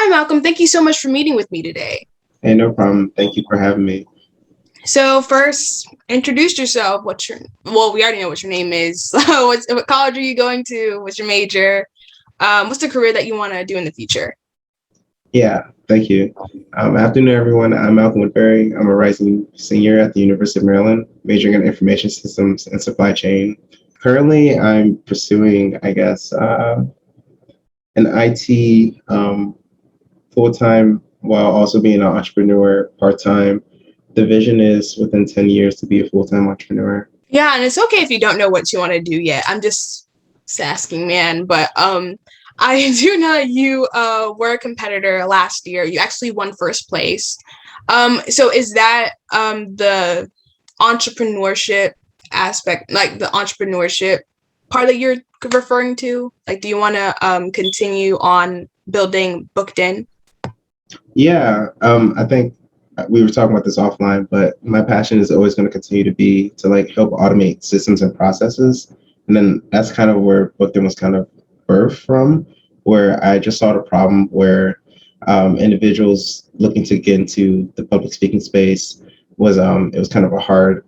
Hi, Malcolm. Thank you so much for meeting with me today. Hey, no problem. Thank you for having me. So first, introduce yourself. We already know what your name is. What college are you going to? What's your major? What's the career that you want to do in the future? Yeah, thank you. Afternoon, everyone. I'm Malcolm Woodbury. I'm a rising senior at the University of Maryland, majoring in information systems and supply chain. Currently, I'm pursuing, an IT full time while also being an entrepreneur part time. The vision is within 10 years to be a full time entrepreneur. Yeah, and it's okay if you don't know what you want to do yet. I'm just asking, man. But I do know that you were a competitor last year. You actually won first place. So is that the entrepreneurship aspect, like the entrepreneurship part that you're referring to? Like, do you want to continue on building Booked In? Yeah, I think we were talking about this offline, but my passion is always going to continue to be to like help automate systems and processes. And then that's kind of where Bookden was kind of birthed from, where I just saw the problem where individuals looking to get into the public speaking space was it was kind of a hard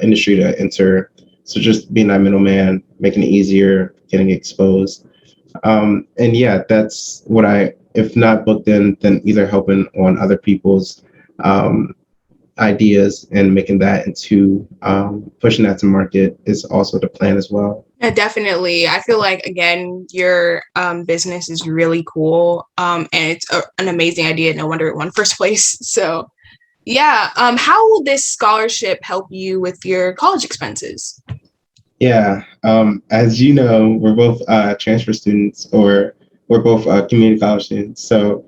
industry to enter. So just being that middleman, making it easier, getting exposed. And yeah, that's what if not booked in, then either helping on other people's um, ideas and making that into pushing that to market is also the plan as well. Yeah, definitely. I feel like again, your business is really cool, and it's an amazing idea. No wonder it won first place. So yeah, how will this scholarship help you with your college expenses? Yeah, as you know, we're both transfer students, or we're both community college students. So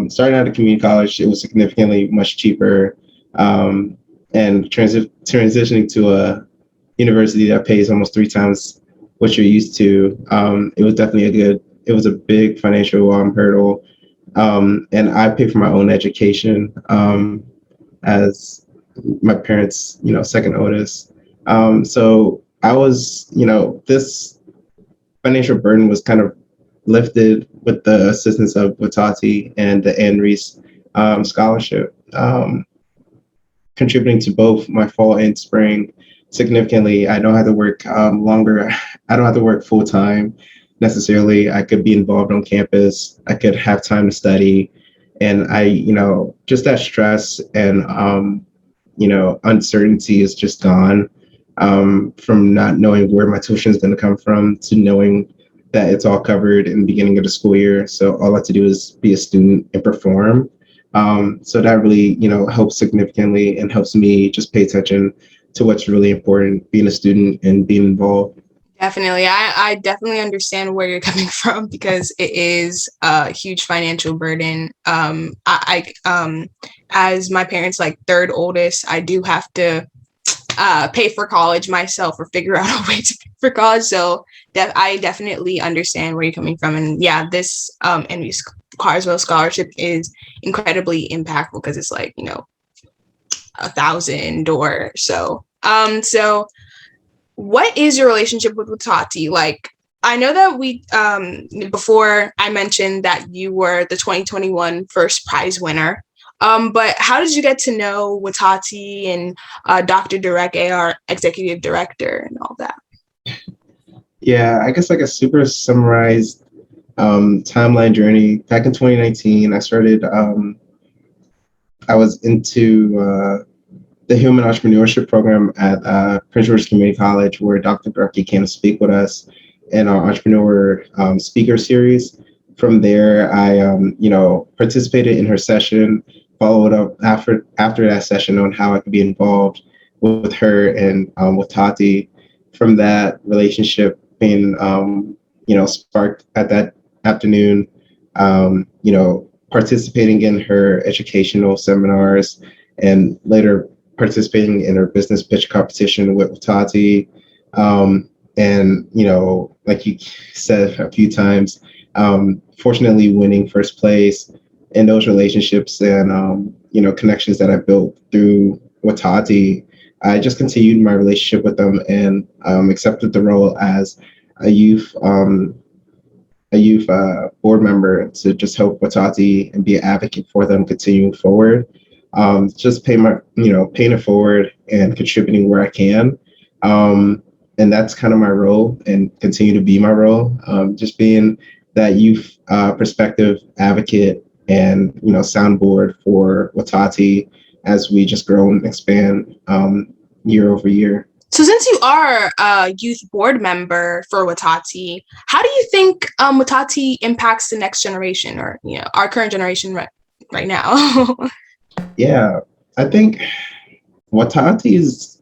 starting out at community college, it was significantly much cheaper, and transitioning to a university that pays almost three times what you're used to. It was definitely it was a big financial hurdle, and I paid for my own education as my parents, second oldest. So I was, this financial burden was kind of lifted with the assistance of WETATi and the Anne Reese scholarship, contributing to both my fall and spring significantly. I don't have to work longer. I don't have to work full time necessarily. I could be involved on campus. I could have time to study. And just that stress and, uncertainty is just gone, from not knowing where my tuition is going to come from to knowing that it's all covered in the beginning of the school year. So all I have to do is be a student and perform. So that really, helps significantly and helps me just pay attention to what's really important, being a student and being involved. Definitely. I definitely understand where you're coming from because it is a huge financial burden. As my parents, like third oldest, I do have to pay for college myself or figure out a way to pay for college. So I definitely understand where you're coming from. And yeah, this Henry Carswell scholarship is incredibly impactful because it's like, 1,000 or so. So what is your relationship with WETATi? Like, I know that before I mentioned that you were the 2021 first prize winner. But how did you get to know WETATi and Dr. Direct, AR executive director, and all that? Yeah, I guess like a super summarized timeline journey. Back in 2019, I was into the Human Entrepreneurship program at Prince George's Community College, where Dr. Durkee came to speak with us in our entrepreneur speaker series. From there, I, participated in her session, followed up after that session on how I could be involved with her and with Tati. From that relationship being, sparked at that afternoon, participating in her educational seminars and later participating in her business pitch competition with Tati. And, like you said a few times, fortunately winning first place in those relationships and, connections that I built through Watati, I just continued my relationship with them and accepted the role as a youth youth board member to just help WETATi and be an advocate for them continuing forward. Just paying it forward and contributing where I can. And that's kind of my role and continue to be my role. Just being that youth perspective advocate and, soundboard for WETATi as we just grow and expand year over year. So since you are a youth board member for WETATi, how do you think WETATi impacts the next generation, or our current generation right now? Yeah, I think WETATi's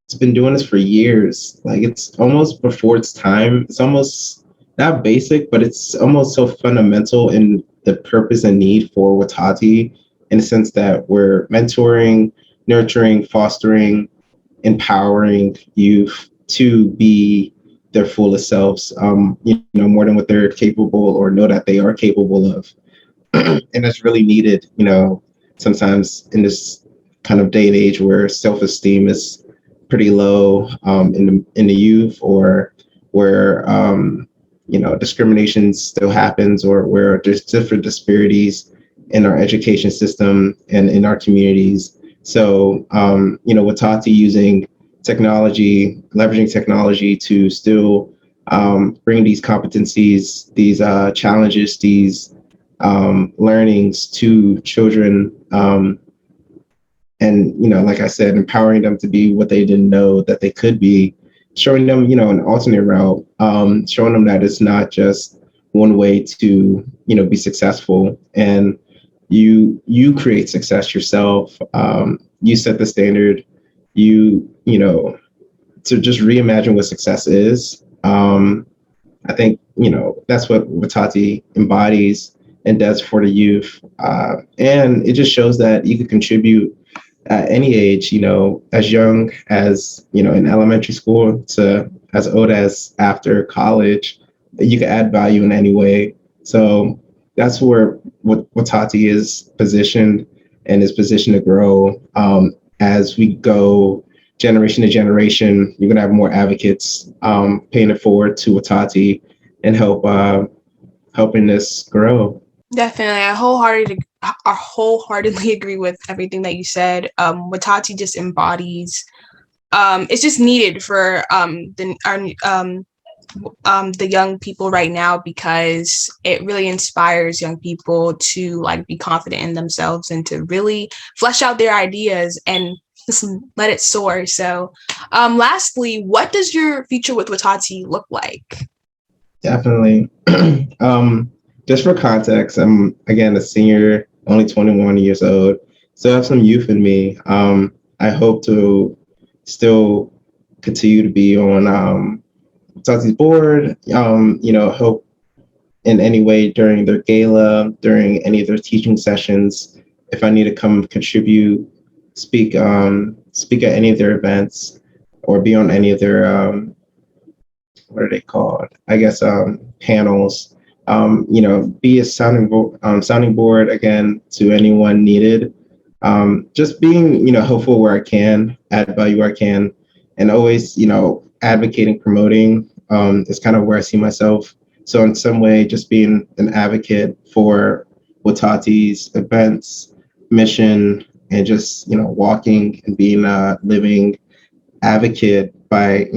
it's been doing this for years. Like, it's almost before its time. It's almost not basic, but it's almost so fundamental in the purpose and need for WETATi, in the sense that we're mentoring, nurturing, fostering, empowering youth to be their fullest selves, more than what they're capable or know that they are capable of. And that's really needed, sometimes in this kind of day and age where self-esteem is pretty low in the youth, or where discrimination still happens, or where there's different disparities in our education system and in our communities. So WETATi using technology, leveraging technology to still bring these competencies, these challenges, these learnings to children, and like I said, empowering them to be what they didn't know that they could be, showing them an alternate route, showing them that it's not just one way to be successful, and you create success yourself. You set the standard. To just reimagine what success is. I think that's what WETATi embodies and does for the youth, and it just shows that you can contribute at any age, as young as, in elementary school to as old as after college. You can add value in any way. So that's where WETATi is positioned, and is positioned to grow. As we go generation to generation, you're going to have more advocates paying it forward to WETATi and helping this grow. Definitely, I wholeheartedly agree with everything that you said. WETATi just embodies. It's just needed for the young people right now, because it really inspires young people to be confident in themselves and to really flesh out their ideas and just let it soar. So, lastly, what does your future with WETATi look like? Definitely. Just for context, I'm again a senior, only 21 years old, so I have some youth in me. I hope to still continue to be on WETATi's board. Help in any way during their gala, during any of their teaching sessions. If I need to come contribute, speak at any of their events, or be on any of their what are they called? I guess panels. Be a sounding board again to anyone needed. Just being helpful where I can, add value where I can, and always advocating, promoting is kind of where I see myself. So in some way, just being an advocate for WETATi's events, mission, and just walking and being a living advocate by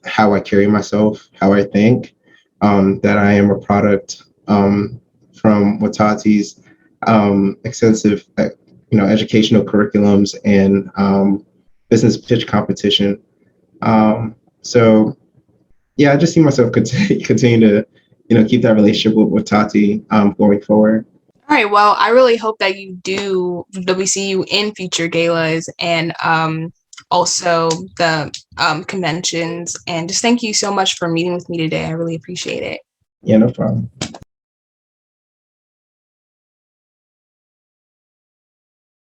how I carry myself, how I think, that I am a product from WETATi's extensive educational curriculums and business pitch competition. So yeah, I just see myself continue to keep that relationship with WETATi going forward. All right. Well, I really hope that we see you in future galas and also the conventions. And just thank you so much for meeting with me today. I really appreciate it. Yeah, no problem.